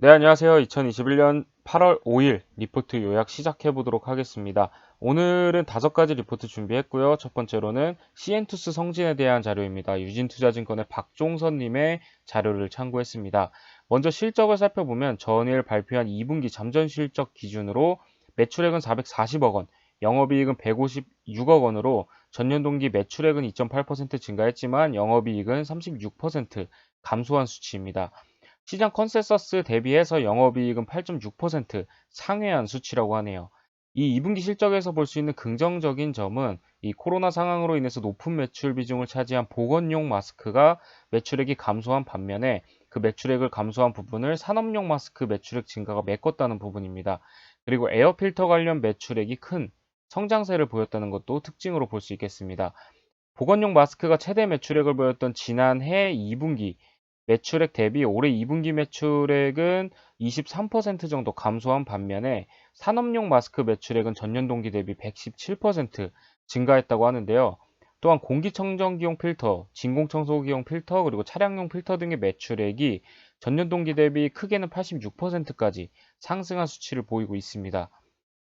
네, 안녕하세요. 2021년 8월 5일 리포트 요약 시작해 보도록 하겠습니다. 오늘은 5가지 리포트 준비했고요. 첫 번째로는 시엔투스 성진에 대한 자료입니다. 유진투자증권의 박종선님의 자료를 참고했습니다. 먼저 실적을 살펴보면 전일 발표한 2분기 잠전 실적 기준으로 매출액은 440억 원, 영업이익은 156억 원으로 전년 동기 매출액은 2.8% 증가했지만 영업이익은 36% 감소한 수치입니다. 시장 컨센서스 대비해서 영업이익은 8.6% 상회한 수치라고 하네요. 이 2분기 실적에서 볼 수 있는 긍정적인 점은 이 코로나 상황으로 인해서 높은 매출 비중을 차지한 보건용 마스크가 매출액이 감소한 반면에 그 매출액을 감소한 부분을 산업용 마스크 매출액 증가가 메꿨다는 부분입니다. 그리고 에어필터 관련 매출액이 큰 성장세를 보였다는 것도 특징으로 볼 수 있겠습니다. 보건용 마스크가 최대 매출액을 보였던 지난해 2분기 매출액 대비 올해 2분기 매출액은 23% 정도 감소한 반면에 산업용 마스크 매출액은 전년 동기 대비 117% 증가했다고 하는데요. 또한 공기청정기용 필터, 진공청소기용 필터, 그리고 차량용 필터 등의 매출액이 전년 동기 대비 크게는 86%까지 상승한 수치를 보이고 있습니다.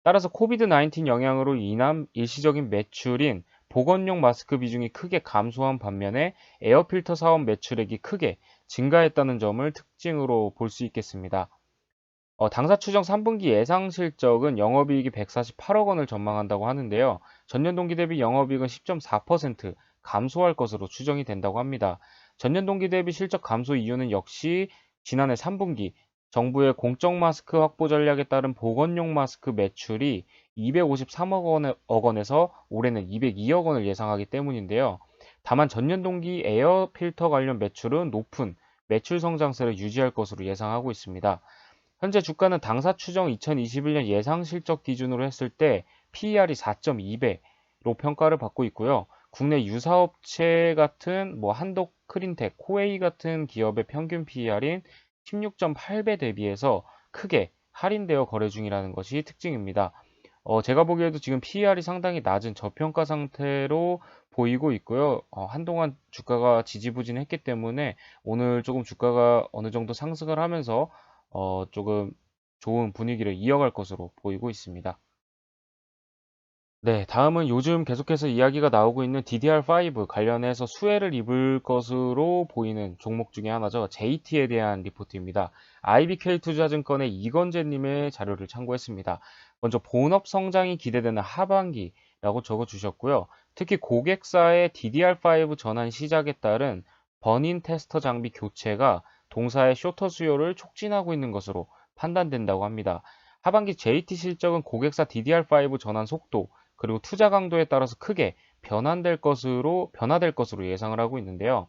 따라서 코비드-19 영향으로 인한 일시적인 매출인 보건용 마스크 비중이 크게 감소한 반면에 에어필터 사업 매출액이 크게 증가했다는 점을 특징으로 볼 수 있겠습니다. 당사 추정 3분기 예상 실적은 영업이익이 148억 원을 전망한다고 하는데요. 전년 동기 대비 영업이익은 10.4% 감소할 것으로 추정이 된다고 합니다. 전년 동기 대비 실적 감소 이유는 역시 지난해 3분기 정부의 공적 마스크 확보 전략에 따른 보건용 마스크 매출이 253억 원에서 올해는 202억 원을 예상하기 때문인데요. 다만 전년 동기 에어 필터 관련 매출은 높은 매출 성장세를 유지할 것으로 예상하고 있습니다. 현재 주가는 당사 추정 2021년 예상 실적 기준으로 했을 때 PER이 4.2배로 평가를 받고 있고요. 국내 유사업체 같은 한독, 크린텍, 코웨이 같은 기업의 평균 PER인 16.8배 대비해서 크게 할인되어 거래 중이라는 것이 특징입니다. 제가 보기에도 지금 PER이 상당히 낮은 저평가 상태로 보이고 있고요. 한동안 주가가 지지부진했기 때문에 오늘 조금 주가가 어느 정도 상승을 하면서 조금 좋은 분위기를 이어갈 것으로 보이고 있습니다. 네, 다음은 요즘 계속해서 이야기가 나오고 있는 DDR5 관련해서 수혜를 입을 것으로 보이는 종목 중에 하나죠. JT에 대한 리포트입니다. IBK 투자증권의 이건재님의 자료를 참고했습니다. 먼저 본업 성장이 기대되는 하반기라고 적어주셨고요. 특히 고객사의 DDR5 전환 시작에 따른 버닌 테스터 장비 교체가 동사의 쇼터 수요를 촉진하고 있는 것으로 판단된다고 합니다. 하반기 JT 실적은 고객사 DDR5 전환 속도, 그리고 투자 강도에 따라서 크게 변화될 것으로 예상을 하고 있는데요.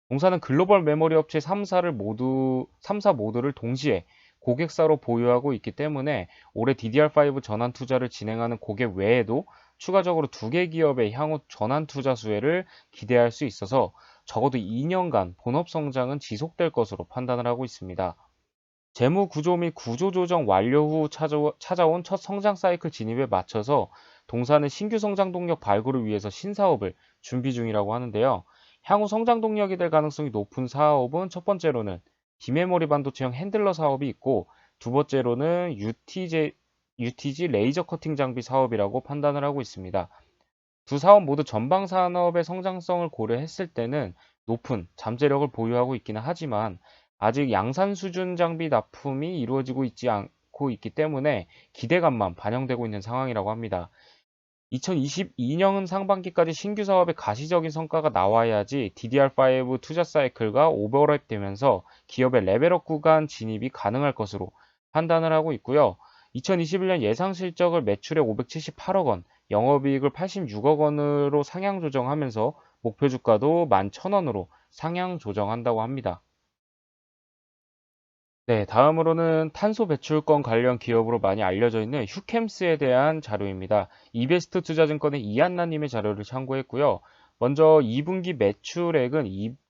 동사는 글로벌 메모리 업체 3사 모두를 동시에 고객사로 보유하고 있기 때문에 올해 DDR5 전환 투자를 진행하는 고객 외에도 추가적으로 2개 기업의 향후 전환 투자 수혜를 기대할 수 있어서 적어도 2년간 본업 성장은 지속될 것으로 판단을 하고 있습니다. 재무 구조 및 구조 조정 완료 후 찾아온 첫 성장 사이클 진입에 맞춰서 동사는 신규 성장 동력 발굴을 위해서 신사업을 준비 중이라고 하는데요. 향후 성장 동력이 될 가능성이 높은 사업은 첫 번째로는 비메모리 반도체형 핸들러 사업이 있고 두 번째로는 UTG 레이저 커팅 장비 사업이라고 판단을 하고 있습니다. 두 사업 모두 전방 산업의 성장성을 고려했을 때는 높은 잠재력을 보유하고 있기는 하지만 아직 양산 수준 장비 납품이 이루어지고 있지 않고 있기 때문에 기대감만 반영되고 있는 상황이라고 합니다. 2022년 상반기까지 신규 사업의 가시적인 성과가 나와야지 DDR5 투자 사이클과 오버랩 되면서 기업의 레벨업 구간 진입이 가능할 것으로 판단을 하고 있고요. 2021년 예상 실적을 매출액 578억 원, 영업이익을 86억 원으로 상향 조정하면서 목표 주가도 11,000원으로 상향 조정한다고 합니다. 네, 다음으로는 탄소 배출권 관련 기업으로 많이 알려져 있는 휴캠스에 대한 자료입니다. 이베스트 투자증권의 이한나님의 자료를 참고했고요. 먼저 2분기 매출액은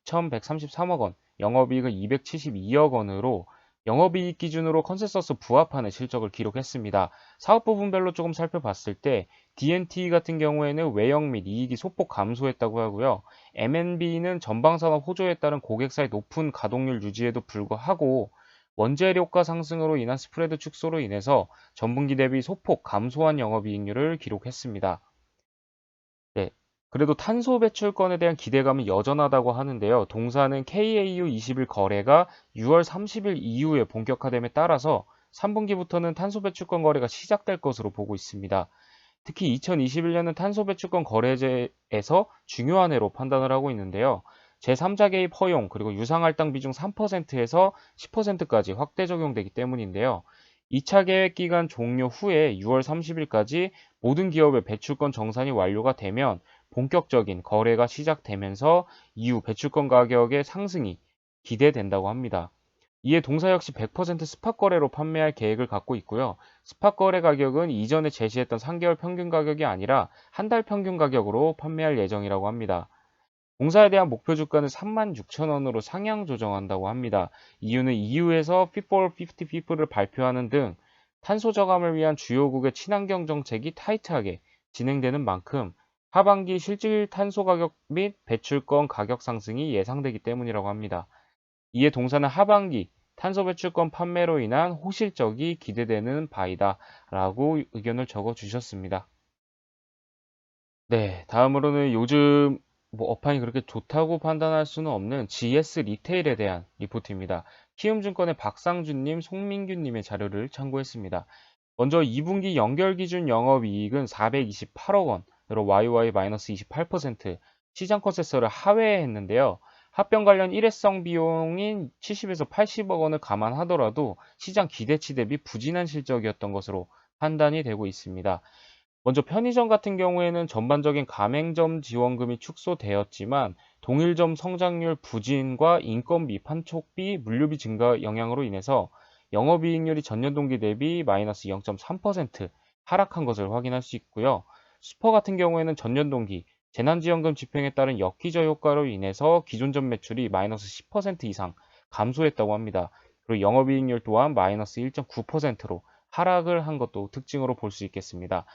2,133억 원, 영업이익은 272억 원으로 영업이익 기준으로 컨센서스 부합하는 실적을 기록했습니다. 사업 부분별로 조금 살펴봤을 때 D&T 같은 경우에는 외형 및 이익이 소폭 감소했다고 하고요. M&B는 전방산업 호조에 따른 고객사의 높은 가동률 유지에도 불구하고 원재료가 상승으로 인한 스프레드 축소로 인해서 전분기 대비 소폭 감소한 영업이익률을 기록했습니다. 네. 그래도 탄소 배출권에 대한 기대감은 여전하다고 하는데요. 동사는 KAU21 거래가 6월 30일 이후에 본격화됨에 따라서 3분기부터는 탄소 배출권 거래가 시작될 것으로 보고 있습니다. 특히 2021년은 탄소 배출권 거래제에서 중요한 해로 판단을 하고 있는데요. 제3자 개입 허용 그리고 유상할당 비중 3%에서 10%까지 확대 적용되기 때문인데요. 2차 계획 기간 종료 후에 6월 30일까지 모든 기업의 배출권 정산이 완료가 되면 본격적인 거래가 시작되면서 이후 배출권 가격의 상승이 기대된다고 합니다. 이에 동사 역시 100% 스팟 거래로 판매할 계획을 갖고 있고요. 스팟 거래 가격은 이전에 제시했던 3개월 평균 가격이 아니라 한 달 평균 가격으로 판매할 예정이라고 합니다. 공사에 대한 목표 주가는 36,000원으로 상향 조정한다고 합니다. 이유는 EU에서 Fit for 50 people을 발표하는 등 탄소 저감을 위한 주요국의 친환경 정책이 타이트하게 진행되는 만큼 하반기 실질 탄소 가격 및 배출권 가격 상승이 예상되기 때문이라고 합니다. 이에 동사는 하반기 탄소 배출권 판매로 인한 호실적이 기대되는 바이다 라고 의견을 적어 주셨습니다. 네, 다음으로는 요즘 업황이 그렇게 좋다고 판단할 수는 없는 GS 리테일에 대한 리포트입니다. 키움증권의 박상준님, 송민규님의 자료를 참고했습니다. 먼저 2분기 연결 기준 영업이익은 428억 원으로 YY-28%, 시장 컨센서스를 하회했는데요. 합병 관련 일회성 비용인 70에서 80억 원을 감안하더라도 시장 기대치 대비 부진한 실적이었던 것으로 판단이 되고 있습니다. 먼저 편의점 같은 경우에는 전반적인 가맹점 지원금이 축소되었지만 동일점 성장률 부진과 인건비, 판촉비, 물류비 증가 영향으로 인해서 영업이익률이 전년 동기 대비 마이너스 0.3% 하락한 것을 확인할 수 있고요. 슈퍼 같은 경우에는 전년 동기 재난지원금 집행에 따른 역기저 효과로 인해서 기존점 매출이 마이너스 10% 이상 감소했다고 합니다. 그리고 영업이익률 또한 마이너스 1.9%로 하락을 한 것도 특징으로 볼 수 있겠습니다.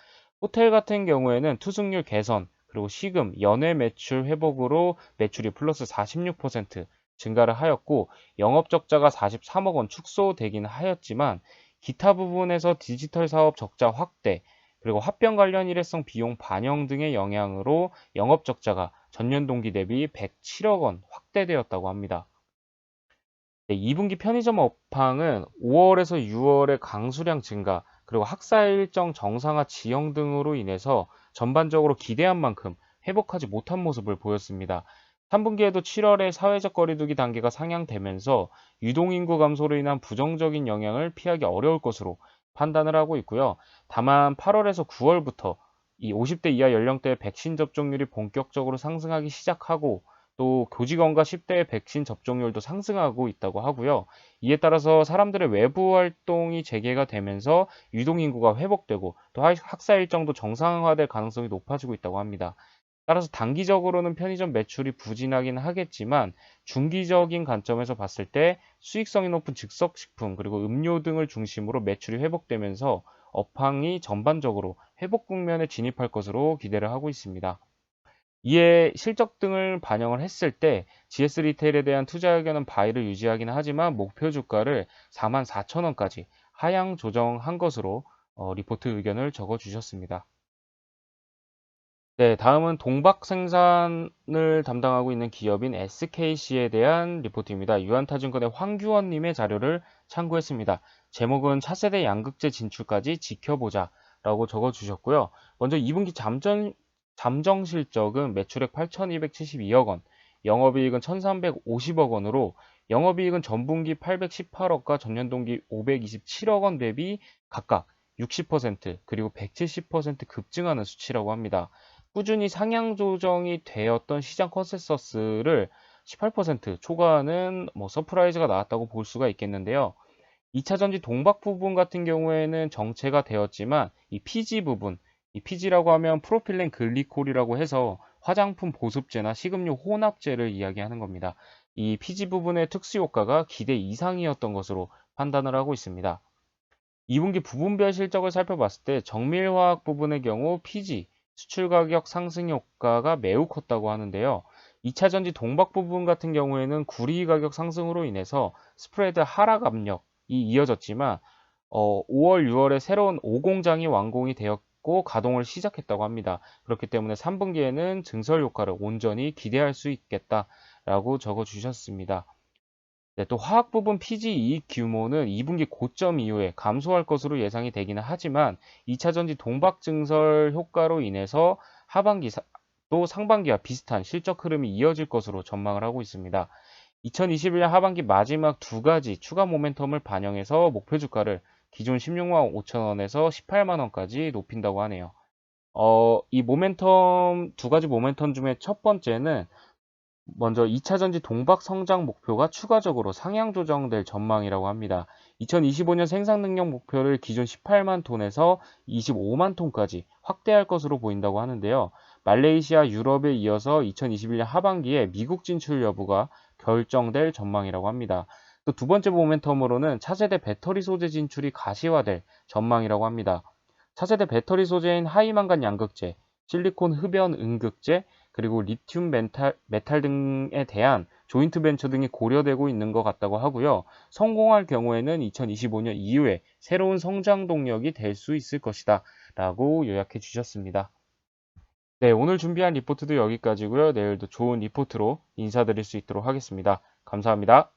호텔 같은 경우에는 투숙률 개선, 그리고 시금, 연회 매출 회복으로 매출이 플러스 46% 증가를 하였고 영업 적자가 43억 원 축소되긴 하였지만 기타 부분에서 디지털 사업 적자 확대, 그리고 합병 관련 일회성 비용 반영 등의 영향으로 영업 적자가 전년 동기 대비 107억 원 확대되었다고 합니다. 네, 2분기 편의점 업황은 5월에서 6월의 강수량 증가, 그리고 학사 일정 정상화 지연 등으로 인해서 전반적으로 기대한 만큼 회복하지 못한 모습을 보였습니다. 3분기에도 7월에 사회적 거리두기 단계가 상향되면서 유동인구 감소로 인한 부정적인 영향을 피하기 어려울 것으로 판단을 하고 있고요. 다만 8월에서 9월부터 이 50대 이하 연령대 백신 접종률이 본격적으로 상승하기 시작하고 또 교직원과 10대의 백신 접종률도 상승하고 있다고 하고요. 이에 따라서 사람들의 외부 활동이 재개가 되면서 유동인구가 회복되고 또 학사 일정도 정상화될 가능성이 높아지고 있다고 합니다. 따라서 단기적으로는 편의점 매출이 부진하긴 하겠지만 중기적인 관점에서 봤을 때 수익성이 높은 즉석식품 그리고 음료 등을 중심으로 매출이 회복되면서 업황이 전반적으로 회복 국면에 진입할 것으로 기대를 하고 있습니다. 이에 실적 등을 반영을 했을 때 GS 리테일에 대한 투자 의견은 바이를 유지하긴 하지만 목표 주가를 44,000원까지 하향 조정한 것으로 리포트 의견을 적어 주셨습니다. 네, 다음은 동박 생산을 담당하고 있는 기업인 SKC에 대한 리포트입니다. 유한타증권의 황규원님의 자료를 참고했습니다. 제목은 차세대 양극재 진출까지 지켜보자 라고 적어 주셨고요. 먼저 2분기 잠정 실적은 매출액 8,272억 원, 영업이익은 1,350억 원으로 영업이익은 전분기 818억과 전년 동기 527억 원 대비 각각 60% 그리고 170% 급증하는 수치라고 합니다. 꾸준히 상향 조정이 되었던 시장 컨센서스를 18% 초과하는 서프라이즈가 나왔다고 볼 수가 있겠는데요. 2차 전지 동박 부분 같은 경우에는 정체가 되었지만 이 PG 부분, 이 PG라고 하면 프로필렌 글리콜이라고 해서 화장품 보습제나 식음료 혼합제를 이야기하는 겁니다. 이 PG 부분의 특수 효과가 기대 이상이었던 것으로 판단을 하고 있습니다. 2분기 부분별 실적을 살펴봤을 때 정밀화학 부분의 경우 PG 수출 가격 상승 효과가 매우 컸다고 하는데요. 2차 전지 동박 부분 같은 경우에는 구리 가격 상승으로 인해서 스프레드 하락 압력 이어졌지만 5월, 6월에 새로운 5공장이 완공이 되었고 가동을 시작했다고 합니다. 그렇기 때문에 3분기에는 증설 효과를 온전히 기대할 수 있겠다라고 적어주셨습니다. 네, 또 화학 부분 PG 이익 규모는 2분기 고점 이후에 감소할 것으로 예상이 되기는 하지만 2차 전지 동박 증설 효과로 인해서 하반기 또 상반기와 비슷한 실적 흐름이 이어질 것으로 전망을 하고 있습니다. 2021년 하반기 마지막 두 가지 추가 모멘텀을 반영해서 목표 주가를 기존 16만 5천 원에서 18만 원까지 높인다고 하네요. 이 모멘텀, 두 가지 모멘텀 중에 첫 번째는 먼저 2차 전지 동박 성장 목표가 추가적으로 상향 조정될 전망이라고 합니다. 2025년 생산 능력 목표를 기존 18만 톤에서 25만 톤까지 확대할 것으로 보인다고 하는데요. 말레이시아, 유럽에 이어서 2021년 하반기에 미국 진출 여부가 결정될 전망이라고 합니다. 또 두 번째 모멘텀으로는 차세대 배터리 소재 진출이 가시화될 전망이라고 합니다. 차세대 배터리 소재인 하이만간 양극재, 실리콘 흡연 음극재, 그리고 리튬 메탈 등에 대한 조인트 벤처 등이 고려되고 있는 것 같다고 하고요. 성공할 경우에는 2025년 이후에 새로운 성장 동력이 될 수 있을 것이다 라고 요약해 주셨습니다. 네, 오늘 준비한 리포트도 여기까지고요. 내일도 좋은 리포트로 인사드릴 수 있도록 하겠습니다. 감사합니다.